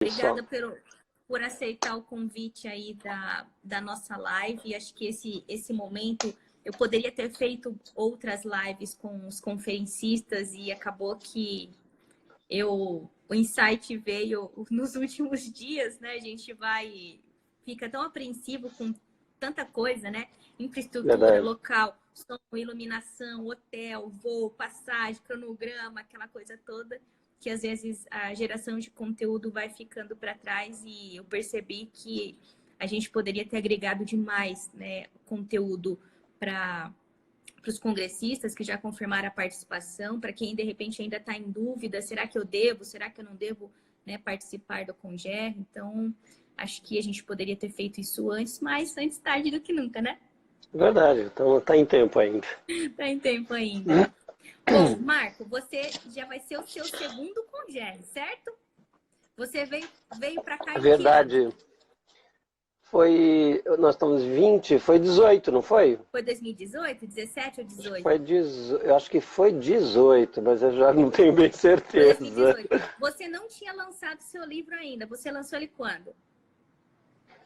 Obrigada por aceitar o convite aí da nossa live. Acho que esse momento eu poderia ter feito outras lives com os conferencistas e acabou que o insight veio nos últimos dias, né? A gente fica tão apreensivo com tanta coisa, né? Infraestrutura, Verdade. local, som, iluminação, hotel, voo, passagem, cronograma, aquela coisa toda, que às vezes a geração de conteúdo vai ficando para trás e eu percebi que a gente poderia ter agregado demais, né, conteúdo para os congressistas que já confirmaram a participação, para quem de repente ainda está em dúvida, será que eu devo, será que eu não devo, né, participar do Conger? Então, acho que a gente poderia ter feito isso antes, mas antes tarde do que nunca, né? Verdade, então tá em tempo ainda. Tá em tempo ainda. Bom, Marco, você já vai ser o seu segundo Conger, certo? Você veio para cá É em que ano? verdade. Nós estamos 20, foi 18, não foi? Foi 2018, 17 ou 18? Eu acho que foi 18, mas eu já não tenho bem Foi certeza. 2018. Você não tinha lançado seu livro ainda. Você lançou ele quando?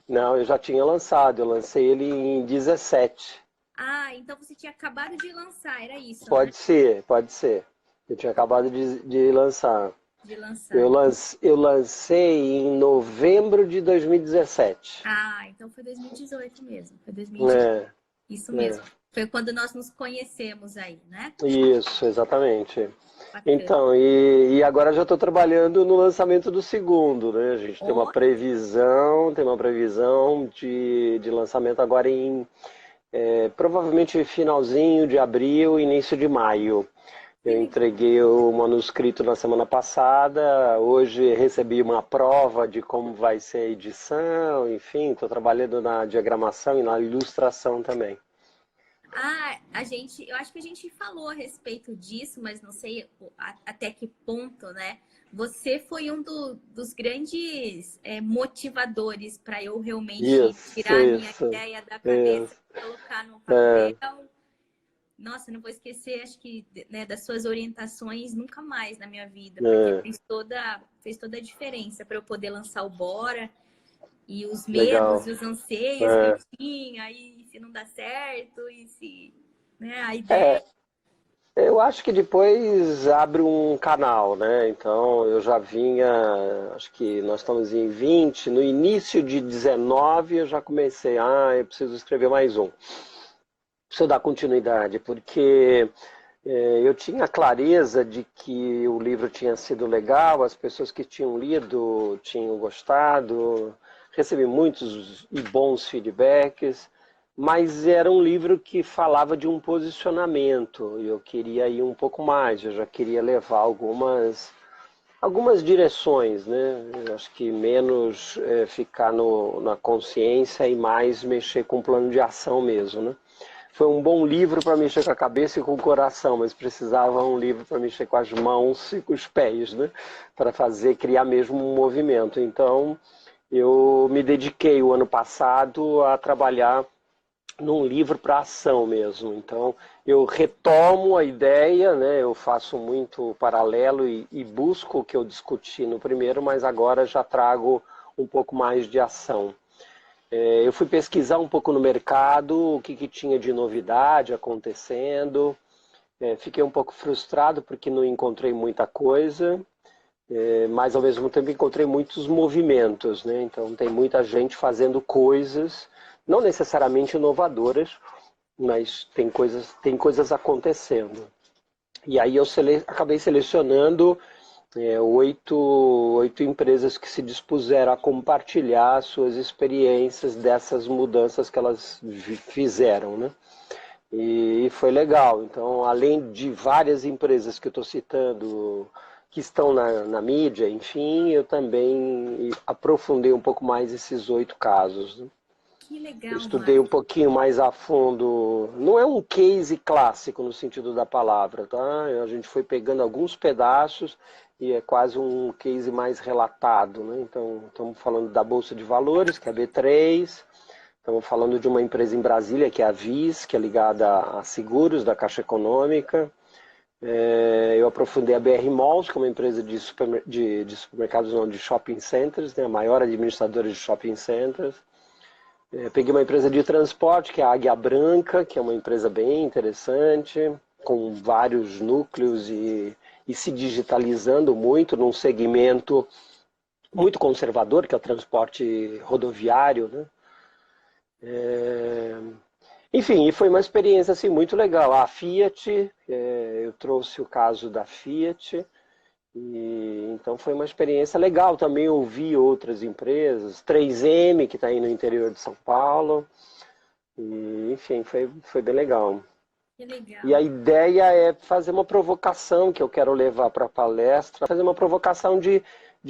Não, eu já tinha lançado, eu lancei ele em 17. Ah, então você tinha acabado de lançar, era isso, né? Pode ser, pode ser. Eu tinha acabado de lançar. De lançar. Eu lancei em novembro de 2017. Ah, então foi 2018 mesmo. Foi 2018. É, Isso é. mesmo. Foi quando nós nos conhecemos aí, né? Isso, exatamente. Bacana. Então, e agora já estou trabalhando no lançamento do segundo, né? A gente Ó, tem uma previsão de lançamento agora provavelmente finalzinho de abril, início de maio. que Eu legal. entreguei o manuscrito na semana passada, hoje recebi uma prova de como vai ser a edição, enfim, estou trabalhando na diagramação e na ilustração também. Ah, eu acho que a gente falou a respeito disso, mas não sei até que ponto, né? Você foi um dos grandes motivadores para eu realmente Isso, tirar a minha isso, ideia da cabeça, isso. colocar no É, papel. Nossa, não vou esquecer, acho que, né, das suas orientações nunca mais na minha vida, porque é, fez toda a diferença para eu poder lançar o Bora e os medos legal. e os anseios que eu É, tinha, e se não dá certo, e se, né, a ideia. é, eu acho que depois abre um canal, né? Então eu já vinha, acho que nós estamos em 20, no início de 19 eu já comecei, eu preciso escrever mais um. Preciso dar continuidade, porque eu tinha clareza de que o livro tinha sido legal, as pessoas que tinham lido tinham gostado, recebi muitos e bons feedbacks, mas era um livro que falava de um posicionamento, e eu queria ir um pouco mais, eu já queria levar algumas direções, né? Eu acho que menos ficar na consciência e mais mexer com o plano de ação mesmo, né? Foi um bom livro para mexer com a cabeça e com o coração, mas precisava um livro para mexer com as mãos e com os pés, né? Para criar mesmo um movimento. Então, eu me dediquei o ano passado a trabalhar num livro para ação mesmo. Então, eu retomo a ideia, né? Eu faço muito paralelo e busco o que eu discuti no primeiro, mas agora já trago um pouco mais de ação. Eu fui pesquisar um pouco no mercado, o que tinha de novidade acontecendo. Fiquei um pouco frustrado porque não encontrei muita coisa, mas ao mesmo tempo encontrei muitos movimentos, né? Então tem muita gente fazendo coisas, não necessariamente inovadoras, mas tem coisas acontecendo. E aí eu acabei selecionando oito empresas que se dispuseram a compartilhar suas experiências dessas mudanças que elas fizeram, né? E foi legal. Então, além de várias empresas que eu estou citando, que estão na mídia, enfim, eu também aprofundei um pouco mais esses 8 casos, né? Que Eu legal, estudei um Marco. pouquinho mais a fundo. Não é um case clássico no sentido da palavra, tá? A gente foi pegando alguns pedaços e é quase um case mais relatado, né? Então, estamos falando da Bolsa de Valores, que é a B3. Estamos falando de uma empresa em Brasília, que é a VIS, que é ligada a seguros da Caixa Econômica. Eu aprofundei a BR Malls, que é uma empresa de supermercados, não, de shopping centers, né, a maior administradora de shopping centers. Peguei uma empresa de transporte, que é a Águia Branca, que é uma empresa bem interessante, com vários núcleos e se digitalizando muito num segmento muito conservador, que é o transporte rodoviário, né? Enfim, e foi uma experiência assim, muito legal. A Fiat, eu trouxe o caso da Fiat, e então foi uma experiência legal. Também ouvi outras empresas, 3M, que está aí no interior de São Paulo, e, enfim, foi bem legal. Que E a legal. ideia é fazer uma provocação que eu quero levar para a palestra, fazer uma provocação de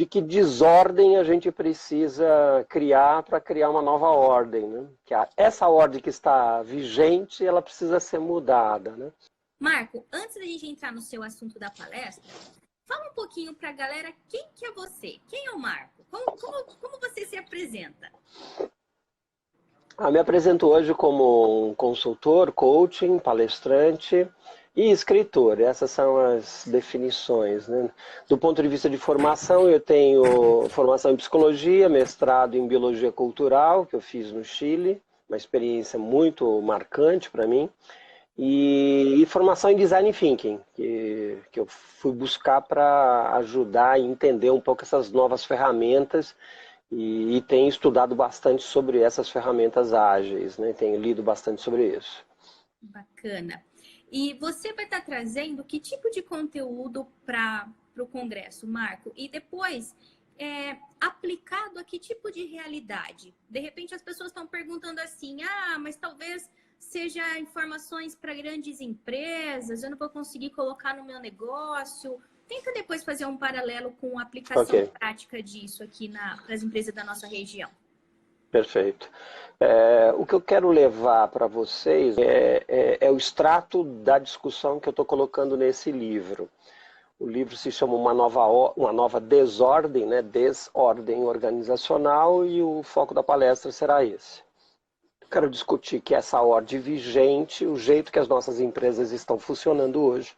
que desordem a gente precisa criar para criar uma nova ordem, né? Que essa ordem que está vigente, ela precisa ser mudada, né? Marco, antes da gente entrar no seu assunto da palestra, fala um pouquinho para a galera quem que é você, quem é o Marco, como você se apresenta? Me apresento hoje como um consultor, coaching, palestrante e escritor. Essas são as definições, né? Do ponto de vista de formação, eu tenho formação em psicologia, mestrado em biologia cultural, que eu fiz no Chile, uma experiência muito marcante para mim, e formação em design thinking, que eu fui buscar para ajudar a entender um pouco essas novas ferramentas. E tenho estudado bastante sobre essas ferramentas ágeis, né? Tenho lido bastante sobre isso. Bacana. E você vai estar trazendo que tipo de conteúdo para o Congresso, Marco? E depois, aplicado a que tipo de realidade? De repente as pessoas estão perguntando assim, mas talvez seja informações para grandes empresas, eu não vou conseguir colocar no meu negócio. Tenta depois fazer um paralelo com a aplicação prática disso aqui para as empresas da nossa região. Perfeito. O que eu quero levar para vocês é o extrato da discussão que eu estou colocando nesse livro. O livro se chama Uma Nova Desordem, né? Desordem organizacional, e o foco da palestra será esse. Eu quero discutir que essa ordem vigente, o jeito que as nossas empresas estão funcionando hoje,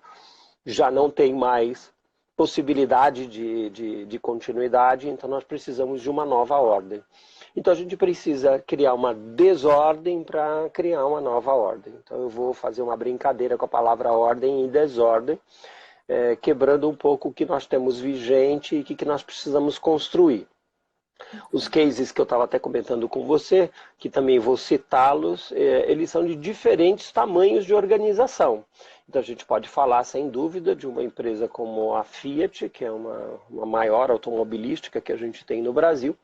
já não tem mais possibilidade de continuidade, então nós precisamos de uma nova ordem. Então a gente precisa criar uma desordem para criar uma nova ordem. Então eu vou fazer uma brincadeira com a palavra ordem e desordem, quebrando um pouco o que nós temos vigente e o que nós precisamos construir. Os cases que eu estava até comentando com você, que também vou citá-los, eles são de diferentes tamanhos de organização. Então a gente pode falar, sem dúvida, de uma empresa como a Fiat, que é uma maior automobilística que a gente tem no Brasil,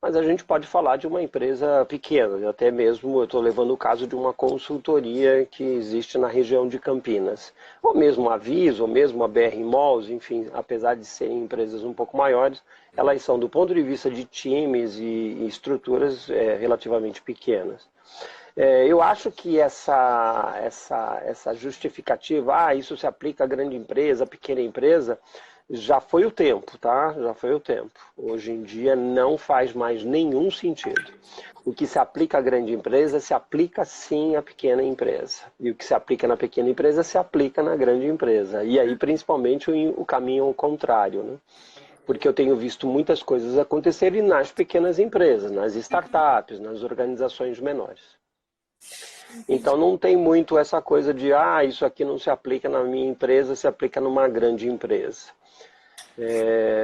mas a gente pode falar de uma empresa pequena, até mesmo eu estou levando o caso de uma consultoria que existe na região de Campinas. Ou mesmo a Viso, ou mesmo a BR Malls, enfim, apesar de serem empresas um pouco maiores, elas são, do ponto de vista de times e estruturas, relativamente pequenas. Eu acho que essa justificativa, isso se aplica a grande empresa, a pequena empresa, já foi o tempo, tá? Já foi o tempo. Hoje em dia não faz mais nenhum sentido. O que se aplica à grande empresa se aplica sim à pequena empresa. E o que se aplica na pequena empresa se aplica na grande empresa. E aí principalmente o caminho ao contrário, né? Porque eu tenho visto muitas coisas acontecerem nas pequenas empresas, nas startups, nas organizações menores. Então não tem muito essa coisa de isso aqui não se aplica na minha empresa, se aplica numa grande empresa.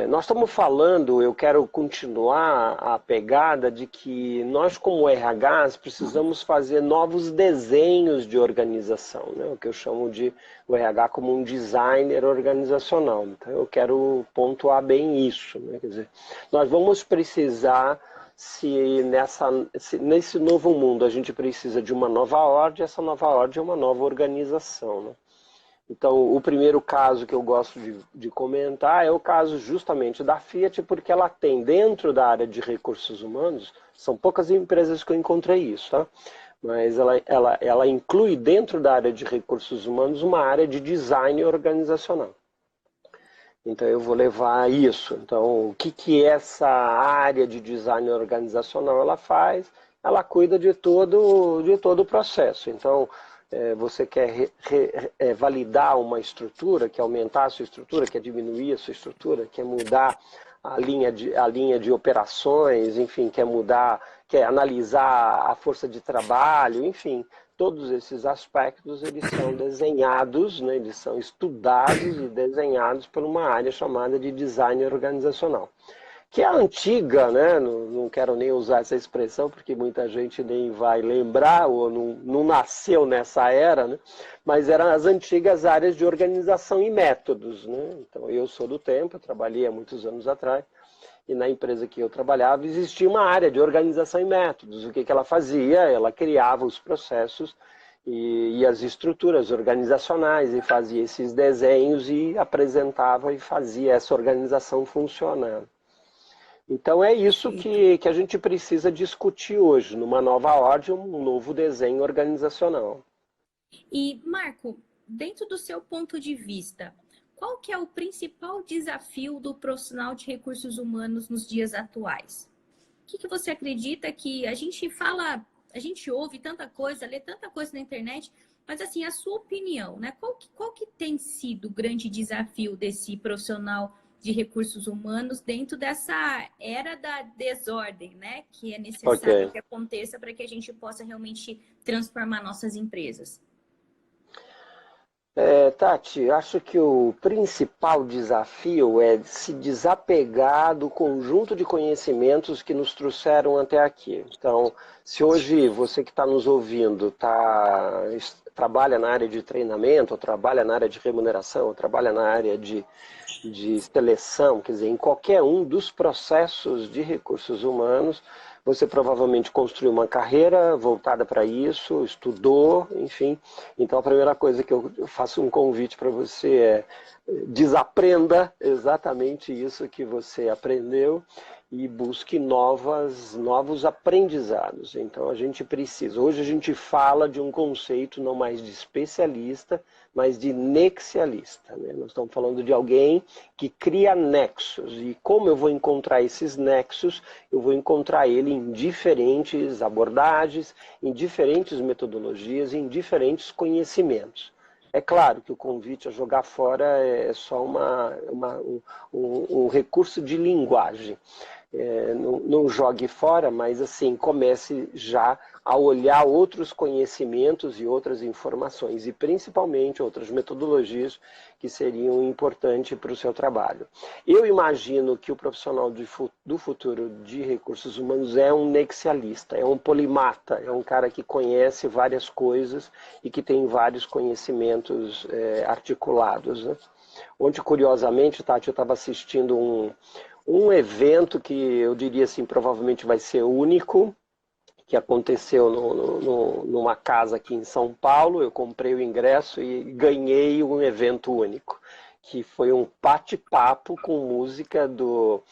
Nós estamos falando, eu quero continuar a pegada de que nós como RHs precisamos fazer novos desenhos de organização, né? O que eu chamo de o RH como um designer organizacional. Então eu quero pontuar bem isso, né? Quer dizer, nós vamos precisar, se nesse novo mundo a gente precisa de uma nova ordem, essa nova ordem é uma nova organização, né? Então, o primeiro caso que eu gosto de comentar é o caso justamente da Fiat, porque ela tem dentro da área de recursos humanos, são poucas empresas que eu encontrei isso, tá? Mas ela inclui dentro da área de recursos humanos uma área de design organizacional. Então eu vou levar isso. Então, o que essa área de design organizacional ela faz? Ela cuida de todo o processo. Então, você quer validar uma estrutura, quer aumentar a sua estrutura, quer diminuir a sua estrutura, quer mudar a linha de operações, enfim, quer analisar a força de trabalho, enfim, todos esses aspectos eles são desenhados, né, eles são estudados e desenhados por uma área chamada de design organizacional. Que é antiga, né? Não quero nem usar essa expressão, porque muita gente nem vai lembrar, ou não nasceu nessa era, né? Mas eram as antigas áreas de organização e métodos, né? Então, eu sou do tempo, eu trabalhei há muitos anos atrás, e na empresa que eu trabalhava existia uma área de organização e métodos. O que ela fazia? Ela criava os processos e as estruturas organizacionais, e fazia esses desenhos, e apresentava e fazia essa organização funcionar. Então é isso que a gente precisa discutir hoje, numa nova ordem, um novo desenho organizacional. E, Marco, dentro do seu ponto de vista, qual que é o principal desafio do profissional de recursos humanos nos dias atuais? O que você acredita que a gente fala, a gente ouve tanta coisa, lê tanta coisa na internet, mas assim, a sua opinião, né? Qual que tem sido o grande desafio desse profissional de recursos humanos dentro dessa era da desordem, né? Que é necessário que aconteça para que a gente possa realmente transformar nossas empresas. Tati, acho que o principal desafio é se desapegar do conjunto de conhecimentos que nos trouxeram até aqui. Então, se hoje você que está nos ouvindo trabalha na área de treinamento, ou trabalha na área de remuneração, ou trabalha na área de seleção, quer dizer, em qualquer um dos processos de recursos humanos, você provavelmente construiu uma carreira voltada para isso, estudou, enfim. Então a primeira coisa que eu faço um convite para você é desaprenda exatamente isso que você aprendeu e busque novos aprendizados. Então a gente precisa, hoje a gente fala de um conceito não mais de especialista, mas de nexialista, né? Nós estamos falando de alguém que cria nexos. E como eu vou encontrar esses nexos? Eu vou encontrar ele em diferentes abordagens, em diferentes metodologias, em diferentes conhecimentos. É claro que o convite a jogar fora é só um recurso de linguagem. Não jogue fora, mas assim, comece já a olhar outros conhecimentos e outras informações, e principalmente outras metodologias que seriam importantes para o seu trabalho. Eu imagino que o profissional do futuro de recursos humanos é um nexialista, é um polimata, é um cara que conhece várias coisas e que tem vários conhecimentos articulados, né? Ontem, curiosamente, Tati, eu estava assistindo um evento que eu diria assim, provavelmente vai ser único, que aconteceu numa casa aqui em São Paulo. Eu comprei o ingresso e ganhei um evento único, que foi um bate-papo com música do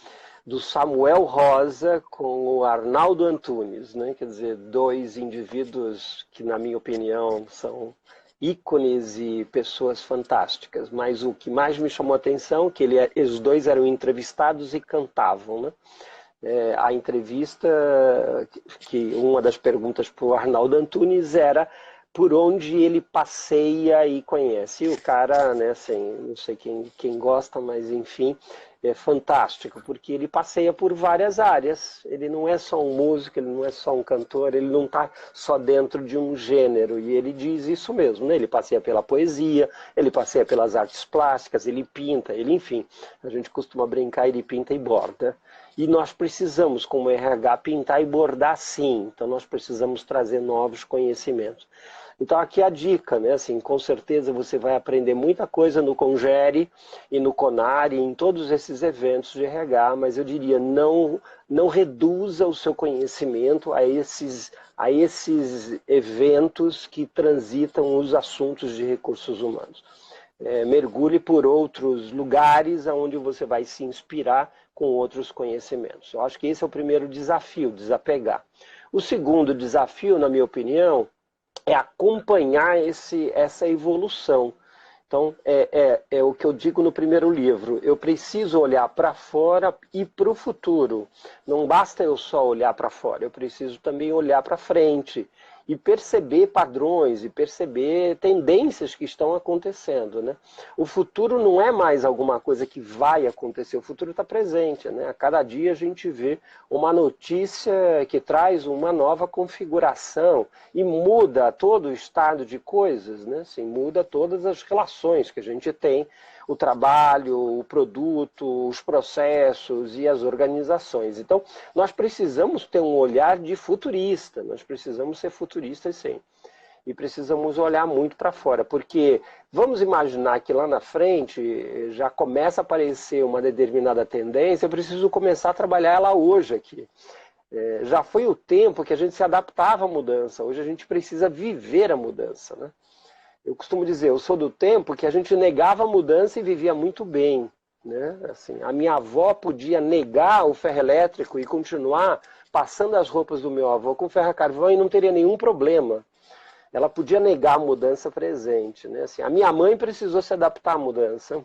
Samuel Rosa com o Arnaldo Antunes, né? Quer dizer, dois indivíduos que, na minha opinião, são ícones e pessoas fantásticas. Mas o que mais me chamou a atenção é que os dois eram entrevistados e cantavam, né? A entrevista, que uma das perguntas para o Arnaldo Antunes era por onde ele passeia e conhece. E o cara, né, assim, não sei quem gosta, mas enfim, é fantástico, porque ele passeia por várias áreas. Ele não é só um músico, ele não é só um cantor, ele não está só dentro de um gênero. E ele diz isso mesmo, né? Ele passeia pela poesia, ele passeia pelas artes plásticas, ele pinta, enfim, a gente costuma brincar, ele pinta e borda. E nós precisamos, como RH, pintar e bordar sim. Então nós precisamos trazer novos conhecimentos. Então aqui a dica, né? Assim, com certeza você vai aprender muita coisa no Congere e no Conare, em todos esses eventos de RH, mas eu diria, não reduza o seu conhecimento a esses eventos que transitam os assuntos de recursos humanos. Mergulhe por outros lugares onde você vai se inspirar com outros conhecimentos. Eu acho que esse é o primeiro desafio, desapegar. O segundo desafio, na minha opinião, é acompanhar essa evolução. Então, é o que eu digo no primeiro livro. Eu preciso olhar para fora e para o futuro. Não basta eu só olhar para fora, eu preciso também olhar para frente e perceber padrões, e perceber tendências que estão acontecendo, né? O futuro não é mais alguma coisa que vai acontecer, o futuro está presente, né? A cada dia a gente vê uma notícia que traz uma nova configuração e muda todo o estado de coisas, né? Assim, muda todas as relações que a gente tem, o trabalho, o produto, os processos e as organizações. Então, nós precisamos ter um olhar de futurista, nós precisamos ser futuristas, sim. E precisamos olhar muito para fora, porque vamos imaginar que lá na frente já começa a aparecer uma determinada tendência, eu preciso começar a trabalhar ela hoje aqui. Já foi o tempo que a gente se adaptava à mudança, hoje a gente precisa viver a mudança, né? Eu costumo dizer, eu sou do tempo que a gente negava a mudança e vivia muito bem, né? Assim, a minha avó podia negar o ferro elétrico e continuar passando as roupas do meu avô com ferro a carvão e não teria nenhum problema. Ela podia negar a mudança presente, né? Assim, a minha mãe precisou se adaptar à mudança.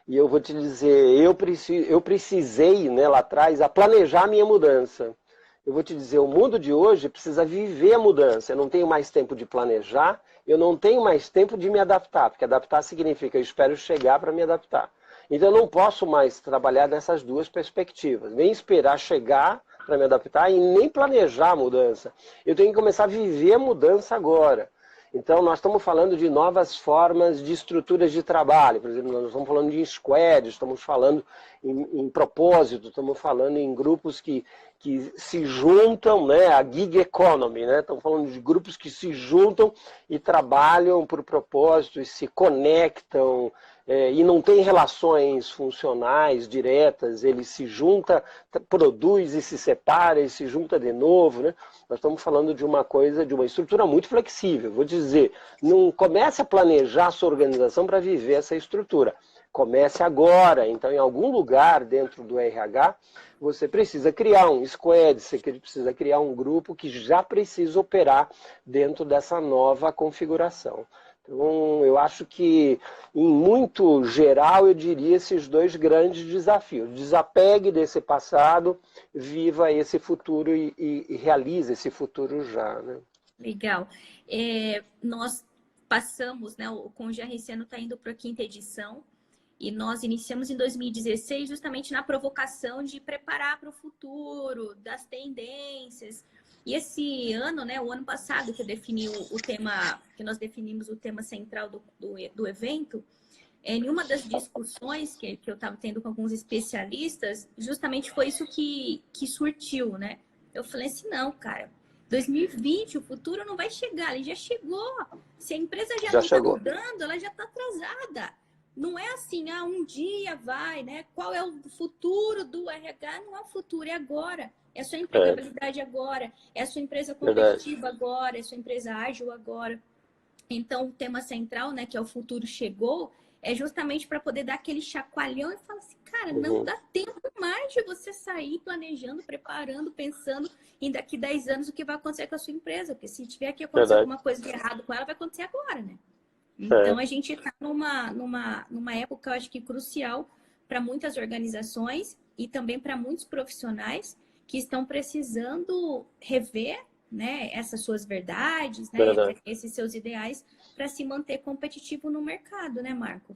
E eu vou te dizer, eu precisei, né, lá atrás, a planejar a minha mudança. Eu vou te dizer, o mundo de hoje precisa viver a mudança. Eu não tenho mais tempo de planejar, eu não tenho mais tempo de me adaptar, porque adaptar significa eu espero chegar para me adaptar. Então eu não posso mais trabalhar nessas duas perspectivas, nem esperar chegar para me adaptar e nem planejar a mudança. Eu tenho que começar a viver a mudança agora. Então nós estamos falando de novas formas de estruturas de trabalho, por exemplo, nós estamos falando de squads, estamos falando em propósito, estamos falando em grupos que se juntam, né, a gig economy, né? Estamos falando de grupos que se juntam e trabalham por propósito e se conectam, e não tem relações funcionais diretas, ele se junta, produz e se separa e se junta de novo, né? Nós estamos falando de uma coisa, de uma estrutura muito flexível. Vou dizer, não comece a planejar a sua organização para viver essa estrutura. Comece agora. Então, em algum lugar dentro do RH, você precisa criar um squad, você precisa criar um grupo que já precisa operar dentro dessa nova configuração. Então, eu acho que, em muito geral, eu diria esses dois grandes desafios. Desapegue desse passado, viva esse futuro e realize esse futuro já, né? Legal. Nós passamos, né, o Conge RC está indo para a 5ª edição, e nós iniciamos em 2016 justamente na provocação de preparar para o futuro, das tendências. E esse ano, né, o ano passado que eu defini o tema, que nós definimos o tema central do evento, em uma das discussões que eu estava tendo com alguns especialistas, justamente foi isso que surtiu, né? Eu falei assim, não, cara, 2020, o futuro não vai chegar, ele já chegou. Se a empresa já não está mudando, ela já está atrasada. Não é assim, um dia vai, né? Qual é o futuro do RH? Não é o futuro, é agora. É a sua empregabilidade agora, é a sua empresa competitiva agora, é a sua empresa ágil agora. Então, o tema central, né, que é o futuro chegou, é justamente para poder dar aquele chacoalhão e falar assim, cara, não dá tempo mais de você sair planejando, preparando, pensando em daqui 10 anos o que vai acontecer com a sua empresa. Porque se tiver que acontecer alguma coisa de errado com ela, vai acontecer agora, né? Então, a gente está numa época, eu acho que crucial para muitas organizações e também para muitos profissionais que estão precisando rever, né, essas suas verdades, né, esses seus ideais para se manter competitivo no mercado, né, Marco?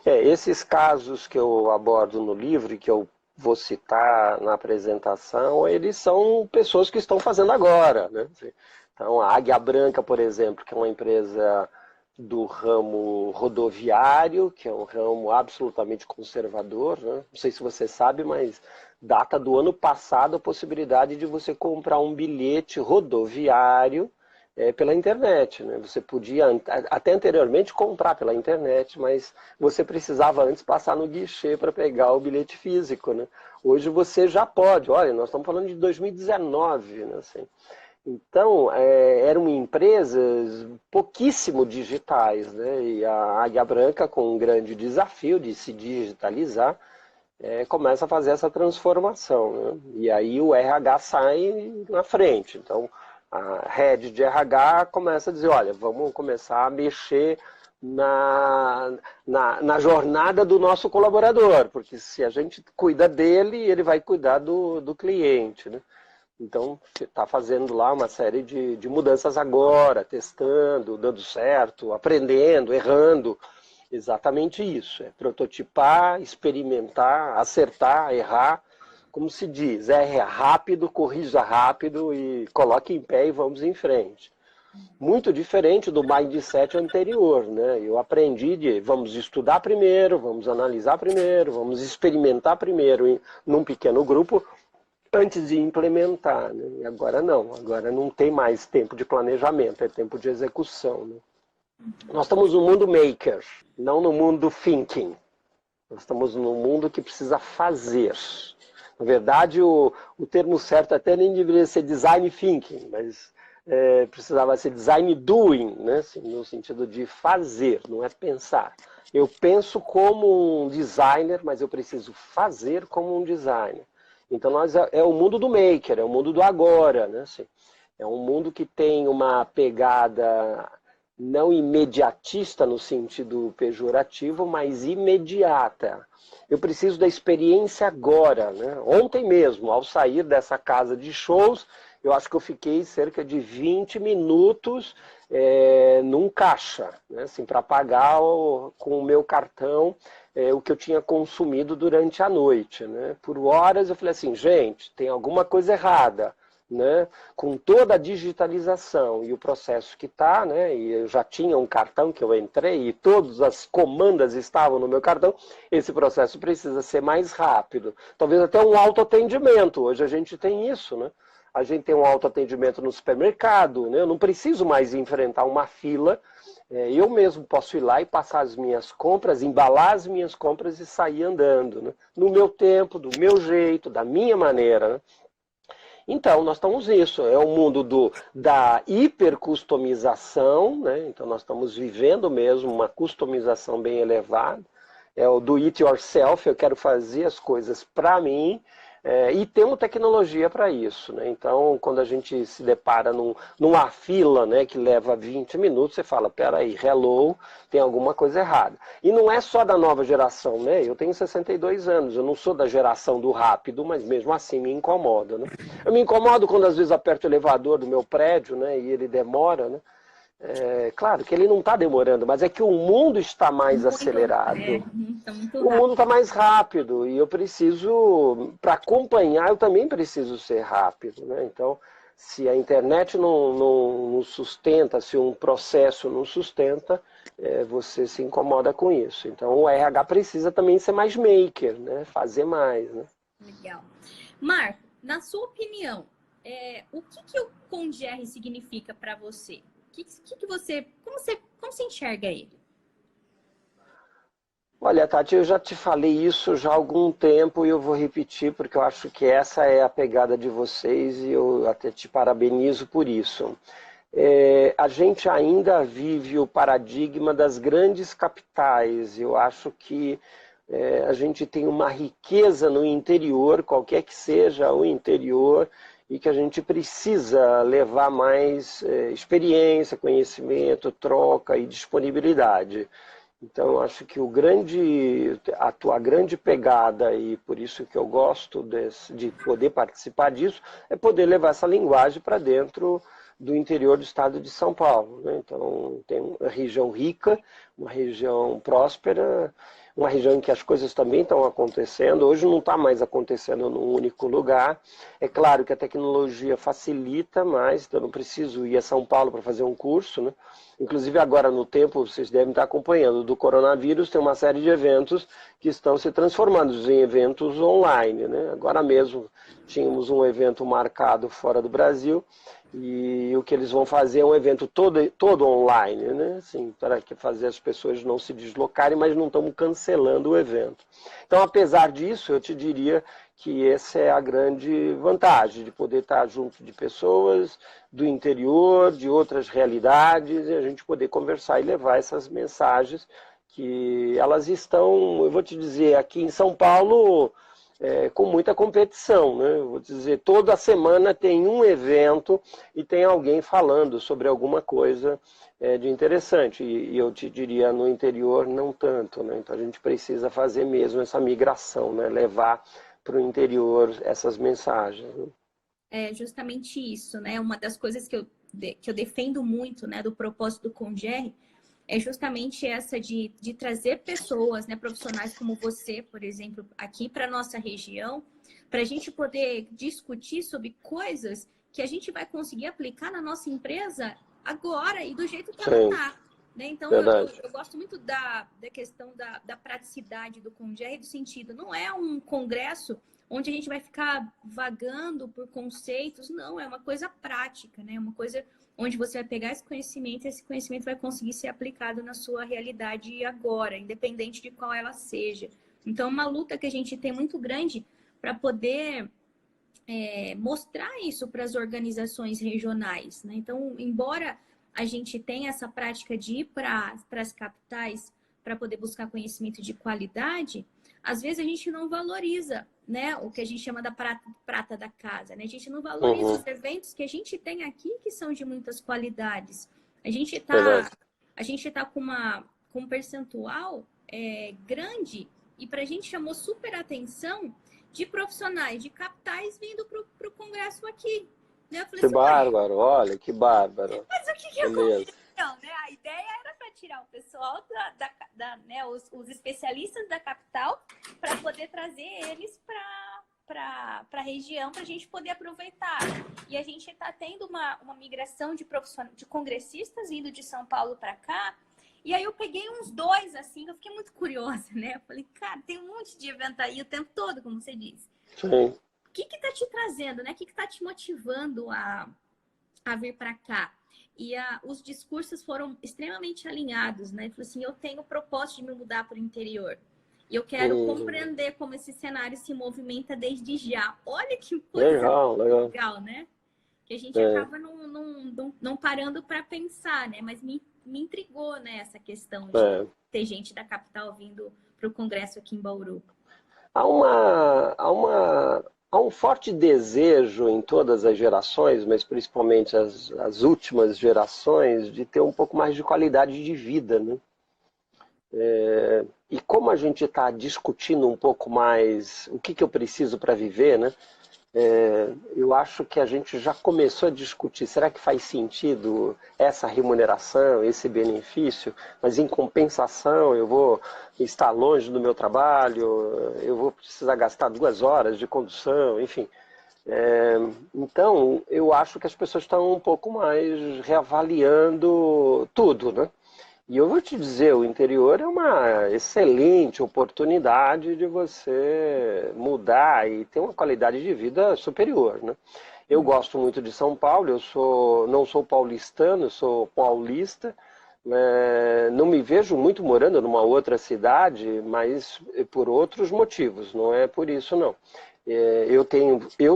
Esses casos que eu abordo no livro e que eu vou citar na apresentação, eles são pessoas que estão fazendo agora, né? Então, a Águia Branca, por exemplo, que é uma empresa do ramo rodoviário, que é um ramo absolutamente conservador, né? Não sei se você sabe, mas data do ano passado a possibilidade de você comprar um bilhete rodoviário pela internet, né? Você podia, até anteriormente, comprar pela internet, mas você precisava antes passar no guichê para pegar o bilhete físico, né? Hoje você já pode, olha, nós estamos falando de 2019, né? Assim, então, eram empresas pouquíssimo digitais, né? E a Águia Branca, com um grande desafio de se digitalizar, começa a fazer essa transformação, né? E aí o RH sai na frente. Então, a rede de RH começa a dizer, olha, vamos começar a mexer na jornada do nosso colaborador, porque se a gente cuida dele, ele vai cuidar do cliente, né? Então, está fazendo lá uma série de mudanças agora, testando, dando certo, aprendendo, errando. Exatamente isso. É prototipar, experimentar, acertar, errar. Como se diz, erra rápido, corrija rápido e coloque em pé e vamos em frente. Muito diferente do mindset anterior, né? Eu aprendi de vamos estudar primeiro, vamos analisar primeiro, vamos experimentar primeiro num pequeno grupo antes de implementar, né? E agora não tem mais tempo de planejamento, é tempo de execução, né? Nós estamos no mundo maker, não no mundo thinking. Nós estamos no mundo que precisa fazer. Na verdade, o termo certo até nem deveria ser design thinking, mas precisava ser design doing, né? Assim, no sentido de fazer, não é pensar. Eu penso como um designer, mas eu preciso fazer como um designer. Então, é o mundo do maker, é o mundo do agora, né? Assim, é um mundo que tem uma pegada não imediatista no sentido pejorativo, mas imediata. Eu preciso da experiência agora, né? Ontem mesmo, ao sair dessa casa de shows, eu acho que eu fiquei cerca de 20 minutos num caixa, né? Assim, para pagar com o meu cartão o que eu tinha consumido durante a noite, né? Por horas eu falei assim, gente, tem alguma coisa errada. Né? Com toda a digitalização e o processo que está, né? E eu já tinha um cartão que eu entrei e todas as comandas estavam no meu cartão, esse processo precisa ser mais rápido. Talvez até um autoatendimento, hoje a gente tem isso, né? A gente tem um autoatendimento no supermercado, né? Eu não preciso mais enfrentar uma fila, eu mesmo posso ir lá e passar as minhas compras, embalar as minhas compras e sair andando, né? No meu tempo, do meu jeito, da minha maneira, né? Então, nós estamos nisso, é o mundo da hipercustomização, né? Então nós estamos vivendo mesmo uma customização bem elevada, é o do it yourself, eu quero fazer as coisas para mim, e temos tecnologia para isso, né? Então, quando a gente se depara numa fila, né, que leva 20 minutos, você fala, peraí, hello, tem alguma coisa errada. E não é só da nova geração, né? Eu tenho 62 anos, eu não sou da geração do rápido, mas mesmo assim me incomoda, né? Eu me incomodo quando às vezes aperto o elevador do meu prédio, né, e ele demora, né? Claro que ele não está demorando, mas é que o mundo está mais acelerado. Tá muito O mundo está mais rápido e eu preciso, para acompanhar, eu também preciso ser rápido, né? Então, se a internet não sustenta, se um processo não sustenta, você se incomoda com isso. Então, o RH precisa também ser mais maker, né? Fazer mais, né? Legal. Marco, na sua opinião, o que o ConGR significa para você? Como você enxerga ele? Olha, Tati, eu já te falei isso já há algum tempo e eu vou repetir porque eu acho que essa é a pegada de vocês e eu até te parabenizo por isso. A gente ainda vive o paradigma das grandes capitais. Eu acho que a gente tem uma riqueza no interior, qualquer que seja o interior, e que a gente precisa levar mais experiência, conhecimento, troca e disponibilidade. Então, eu acho que a tua grande pegada, e por isso que eu gosto de poder participar disso, é poder levar essa linguagem para dentro do interior do estado de São Paulo, né? Então, tem uma região rica, uma região próspera, uma região em que as coisas também estão acontecendo. Hoje não está mais acontecendo num único lugar. É claro que a tecnologia facilita mais, então eu não preciso ir a São Paulo para fazer um curso, né? Inclusive agora no tempo, vocês devem estar acompanhando, do coronavírus tem uma série de eventos que estão se transformando em eventos online, né? Agora mesmo tínhamos um evento marcado fora do Brasil e o que eles vão fazer é um evento todo online, né? Assim, para fazer as pessoas não se deslocarem, mas não estamos cancelando o evento. Então, apesar disso, eu te diria que essa é a grande vantagem, de poder estar junto de pessoas do interior, de outras realidades, e a gente poder conversar e levar essas mensagens que elas estão, eu vou te dizer, aqui em São Paulo, com muita competição, né? Eu vou dizer, toda semana tem um evento e tem alguém falando sobre alguma coisa de interessante. E eu te diria, no interior, não tanto, né? Então a gente precisa fazer mesmo essa migração, né? Levar para o interior essas mensagens, né? é justamente isso, né? Uma das coisas que eu defendo muito, né, do propósito do Congerre é justamente essa de trazer pessoas, né, profissionais como você, por exemplo, aqui para nossa região, para a gente poder discutir sobre coisas que a gente vai conseguir aplicar na nossa empresa agora e do jeito que ela Sim, está. Né? Então, verdade. eu gosto muito da questão da praticidade do Congerre, do sentido, não é um congresso onde a gente vai ficar vagando por conceitos, não, é uma coisa prática, né? Uma coisa onde você vai pegar esse conhecimento e esse conhecimento vai conseguir ser aplicado na sua realidade agora, independente de qual ela seja. Então, é uma luta que a gente tem muito grande para poder mostrar isso para as organizações regionais, né? Então, embora a gente tenha essa prática de ir para as capitais para poder buscar conhecimento de qualidade, às vezes a gente não valoriza, né, o que a gente chama da prata da casa, né? A gente não valoriza Uhum, os eventos que a gente tem aqui que são de muitas qualidades. A gente está verdade. a gente tá com um percentual grande e para a gente chamou super atenção de profissionais de capitais vindo para o congresso aqui. Né? Eu falei Que assim, uai, bárbaro, olha, que bárbaro. mas o que Beleza. aconteceu? Né? A ideia era para tirar o pessoal né, os especialistas da capital para poder trazer eles para a região para a gente poder aproveitar. E a gente está tendo uma migração de congressistas indo de São Paulo para cá. E aí eu peguei uns dois, assim, eu fiquei muito curiosa, né? Eu falei, cara, tem um monte de evento aí o tempo todo, como você disse. Sim. O que está te trazendo, né? O que está te motivando a vir para cá? E os discursos foram extremamente alinhados, né? Falei assim, eu tenho o propósito de me mudar para o interior. E eu quero Uhum. compreender como esse cenário se movimenta desde já. Olha que coisa Legal, legal. legal, né? Que a gente É, acaba não parando para pensar, né? Mas me intrigou, né, essa questão de é. ter gente da capital vindo para o congresso aqui em Bauru. Há um forte desejo em todas as gerações, mas principalmente as últimas gerações, de ter um pouco mais de qualidade de vida, né? E como a gente está discutindo um pouco mais o que eu preciso para viver, né? Eu acho que a gente já começou a discutir, será que faz sentido essa remuneração, esse benefício, mas em compensação eu vou estar longe do meu trabalho, eu vou precisar gastar 2 horas de condução, enfim. Então, eu acho que as pessoas estão um pouco mais reavaliando tudo, né? E eu vou te dizer, o interior é uma excelente oportunidade de você mudar e ter uma qualidade de vida superior, né? Eu gosto muito de São Paulo, não sou paulistano, sou paulista, não me vejo muito morando numa outra cidade, mas por outros motivos, não é por isso não. Eu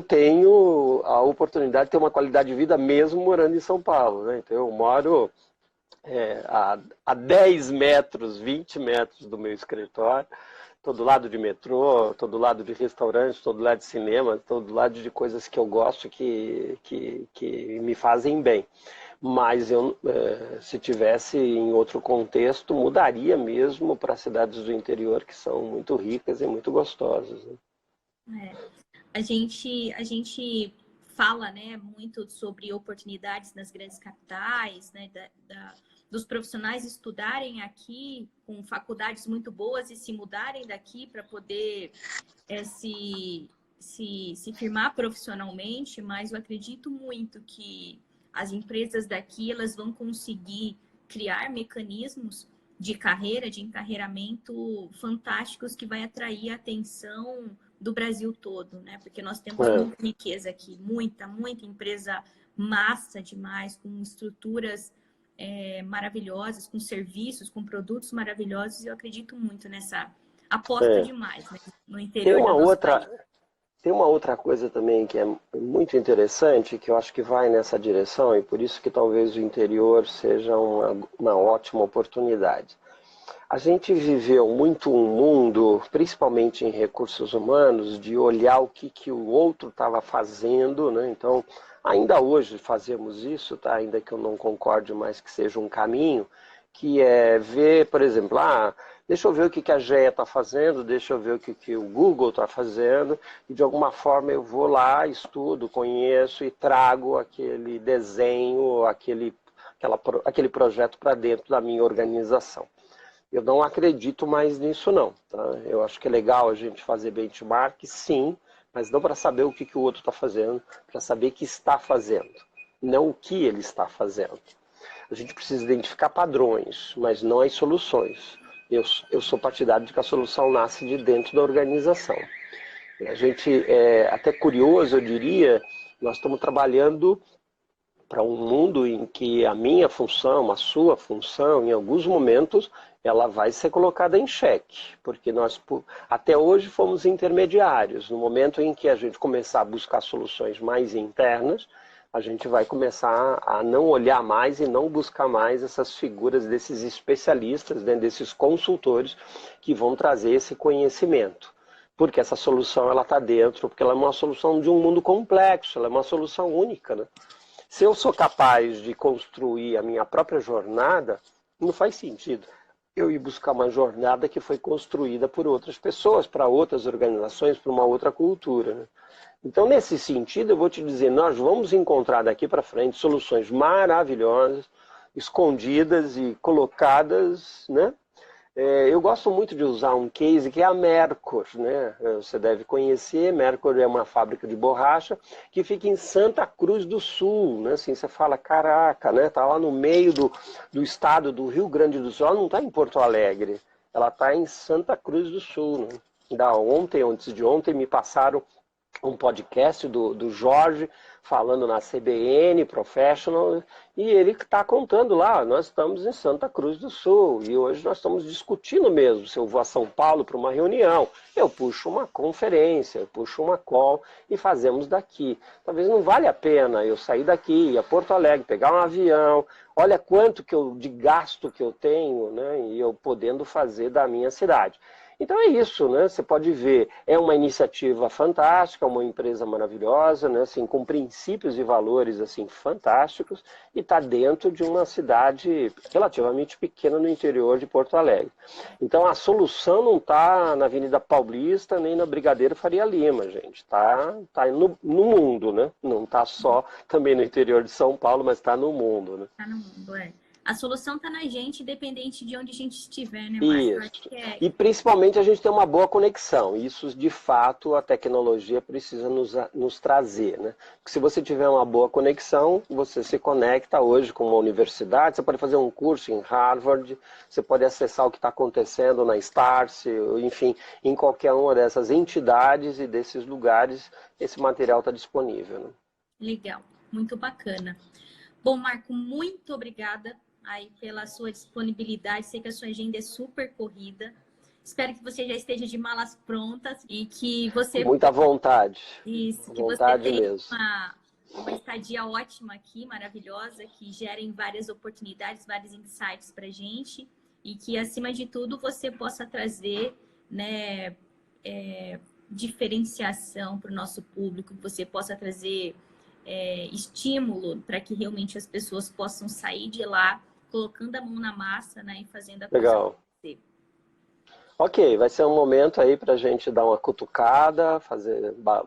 tenho a oportunidade de ter uma qualidade de vida mesmo morando em São Paulo, né? Então eu moro a 10 metros, 20 metros do meu escritório, todo lado de metrô, todo lado de restaurante, todo lado de cinema, todo lado de coisas que eu gosto que me fazem bem. Mas eu, se tivesse em outro contexto, mudaria mesmo para cidades do interior que são muito ricas e muito gostosas, né? É. A gente fala, né, muito sobre oportunidades nas grandes capitais, né, dos profissionais estudarem aqui com faculdades muito boas e se mudarem daqui para poder se firmar profissionalmente, mas eu acredito muito que as empresas daqui elas vão conseguir criar mecanismos de carreira, de encarreiramento fantásticos que vai atrair a atenção do Brasil todo, né? Porque nós temos É, muita riqueza aqui, muita empresa massa demais, com estruturas maravilhosas, com serviços, com produtos maravilhosos, e eu acredito muito nessa aposta é. demais, né, no Tem interior do uma nosso país. outra, Tem uma outra coisa também que é muito interessante, que eu acho que vai nessa direção, e por isso que talvez o interior seja uma ótima oportunidade. A gente viveu muito um mundo, principalmente em recursos humanos, de olhar o que o outro estava fazendo, né? Então, ainda hoje fazemos isso, tá? Ainda que eu não concorde mais que seja um caminho, que é ver, por exemplo, deixa eu ver o que a GE está fazendo, deixa eu ver o que o Google está fazendo, e de alguma forma eu vou lá, estudo, conheço e trago aquele desenho, aquele projeto para dentro da minha organização. Eu não acredito mais nisso não, tá? Eu acho que é legal a gente fazer benchmark, sim, mas não para saber o que o outro está fazendo, para saber que está fazendo, não o que ele está fazendo. A gente precisa identificar padrões, mas não as soluções. Eu sou partidário de que a solução nasce de dentro da organização. A gente, até curioso, eu diria, nós estamos trabalhando para um mundo em que a minha função, a sua função, em alguns momentos, ela vai ser colocada em xeque, porque nós até hoje fomos intermediários. No momento em que a gente começar a buscar soluções mais internas, a gente vai começar a não olhar mais e não buscar mais essas figuras desses especialistas, né, desses consultores que vão trazer esse conhecimento. Porque essa solução ela está dentro, porque ela é uma solução de um mundo complexo, ela é uma solução única, né? Se eu sou capaz de construir a minha própria jornada, não faz sentido eu ir buscar uma jornada que foi construída por outras pessoas, para outras organizações, para uma outra cultura, né? Então, nesse sentido, eu vou te dizer, nós vamos encontrar daqui para frente soluções maravilhosas, escondidas e colocadas, né? Eu gosto muito de usar um case que é a Mercor, né? Você deve conhecer, Mercor é uma fábrica de borracha que fica em Santa Cruz do Sul, né? Assim, você fala, caraca, né? Tá lá no meio do estado do Rio Grande do Sul, ela não está em Porto Alegre, ela está em Santa Cruz do Sul, né? Ontem, antes de ontem, me passaram um podcast do Jorge, falando na CBN Professional, e ele está contando lá, nós estamos em Santa Cruz do Sul, e hoje nós estamos discutindo mesmo, se eu vou a São Paulo para uma reunião, eu puxo uma conferência, eu puxo uma call e fazemos daqui. Talvez não vale a pena eu sair daqui, ir a Porto Alegre, pegar um avião, olha quanto de gasto que eu tenho, né, e eu podendo fazer da minha cidade. Então é isso, né? Você pode ver, é uma iniciativa fantástica, uma empresa maravilhosa, né? Assim, com princípios e valores assim fantásticos, e está dentro de uma cidade relativamente pequena no interior de Porto Alegre. Então a solução não está na Avenida Paulista nem na Brigadeiro Faria Lima, gente. Está no mundo, né? Não está só também no interior de São Paulo, mas está no mundo, né? Está no mundo, é. A solução está na gente, independente de onde a gente estiver, né, Marcos? Isso. E principalmente a gente tem uma boa conexão. Isso, de fato, a tecnologia precisa nos trazer, né? Porque se você tiver uma boa conexão, você se conecta hoje com uma universidade, você pode fazer um curso em Harvard, você pode acessar o que está acontecendo na Starce, enfim, em qualquer uma dessas entidades e desses lugares, esse material está disponível, né? Legal, muito bacana. Bom, Marco, muito obrigada aí pela sua disponibilidade. Sei que a sua agenda é super corrida. Espero que você já esteja de malas prontas e que você... Muita vontade. Isso, que vontade você tenha mesmo. uma estadia ótima aqui, maravilhosa, que gerem várias oportunidades, vários insights para a gente e que, acima de tudo, você possa trazer, né, diferenciação para o nosso público, que você possa trazer estímulo para que realmente as pessoas possam sair de lá colocando a mão na massa, né, e fazendo a coisa acontecer. Ok, vai ser um momento aí para a gente dar uma cutucada,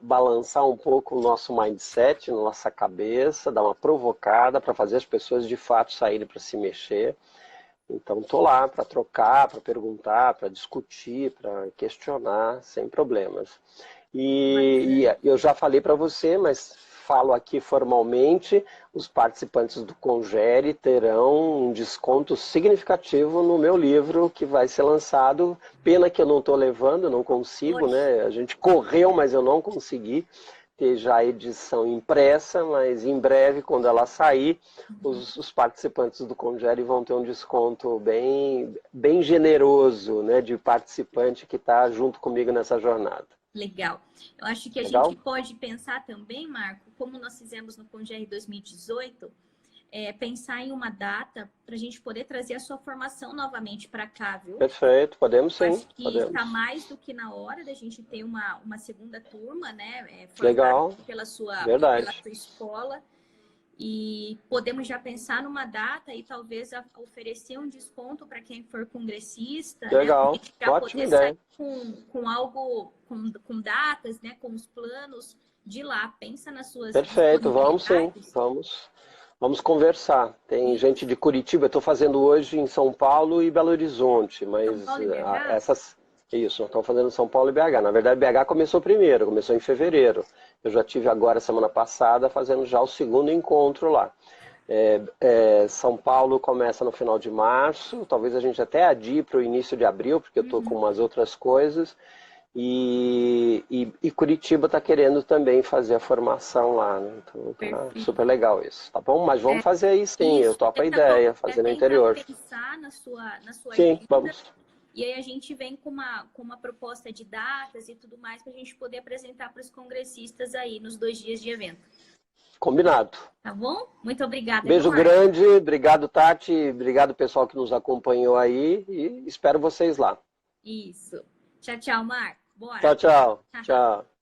balançar um pouco o nosso mindset, nossa cabeça, dar uma provocada para fazer as pessoas de fato saírem para se mexer. Então estou lá para trocar, para perguntar, para discutir, para questionar, sem problemas. E eu já falei para você, mas falo aqui formalmente, os participantes do Congere terão um desconto significativo no meu livro que vai ser lançado. Pena que eu não estou levando, não consigo, né? A gente correu, mas eu não consegui ter já a edição impressa, mas em breve, quando ela sair, os participantes do Congere vão ter um desconto bem generoso, né, de participante que está junto comigo nessa jornada. Legal. Eu acho que a gente pode pensar também, Marco, como nós fizemos no Congere 2018, pensar em uma data para a gente poder trazer a sua formação novamente para cá, viu? Perfeito, podemos sim. Acho que está mais do que na hora da gente ter uma segunda turma, né? Legal. Pela sua Verdade. escola. E podemos já pensar numa data e talvez oferecer um desconto para quem for congressista, Legal, né? Já ótima poder ideia. sair com algo, com datas, né? Com os planos de lá. Pensa nas suas Perfeito, vamos sim, disponibilidades. vamos conversar. Tem E gente de Curitiba, eu estou fazendo hoje em São Paulo e Belo Horizonte, São mas Paulo e BH? isso, estão fazendo São Paulo e BH. Na verdade, BH começou primeiro, começou em fevereiro. Eu já tive agora, semana passada, fazendo já o segundo encontro lá. São Paulo começa no final de março, talvez a gente até adie para o início de abril, porque eu estou com umas outras coisas. E Curitiba está querendo também fazer a formação lá, né? Então tá Perfeito. super legal isso, tá bom? Mas vamos fazer aí sim, eu Isso, topo a daqui a pouco ideia, até fazer no tentar interior. pensar na sua Sim, agenda. vamos. E aí a gente vem com uma proposta de datas e tudo mais para a gente poder apresentar para os congressistas aí nos 2 dias de evento. Combinado. Tá bom? Muito obrigada, viu, Beijo Marcos? grande, obrigado Tati, obrigado pessoal que nos acompanhou aí e espero vocês lá. Isso. Tchau, tchau, Marcos. Tchau, Bora. tchau. Tchau.